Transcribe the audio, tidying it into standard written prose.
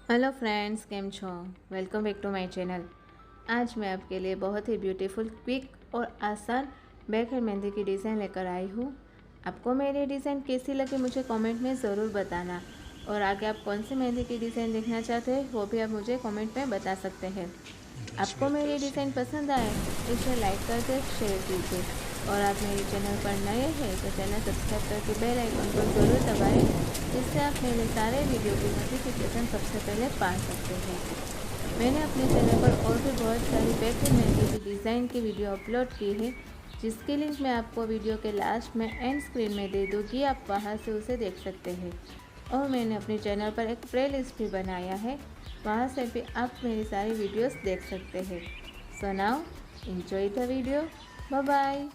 Hello friends, કેમ છો? Welcome back to my channel. आज मैं आपके लिए बहुत ही ब्यूटीफुल, क्विक और आसान बैक हैंड मेहंदी की डिज़ाइन लेकर आई हूँ। आपको मेरी डिज़ाइन कैसी लगी मुझे कमेंट में ज़रूर बताना, और आगे आप कौन सी मेहंदी की डिज़ाइन देखना चाहते हैं वो भी आप मुझे कमेंट में बता सकते हैं। आपको मेरी डिज़ाइन पसंद आए तो इसे लाइक करके शेयर कीजिए, और आप मेरे चैनल पर नए हैं तो चैनल सब्सक्राइब करके बेल आइकन को ज़रूर दबाएं, जिससे आप मेरे सारे वीडियो की नोटिफिकेशन सबसे पहले पा सकते हैं। मैंने अपने चैनल पर और भी बहुत सारी बैक हैंड मेहंदी की डिज़ाइन की वीडियो अपलोड की है, जिसकी लिंक मैं आपको वीडियो के लास्ट में एंड स्क्रीन में दे दूँगी। आप वहां से उसे देख सकते हैं। और मैंने अपने चैनल पर एक प्ले लिस्ट भी बनाया है, वहाँ से भी आप मेरी सारी वीडियोस देख सकते हैं। So now enjoy the video. Bye bye.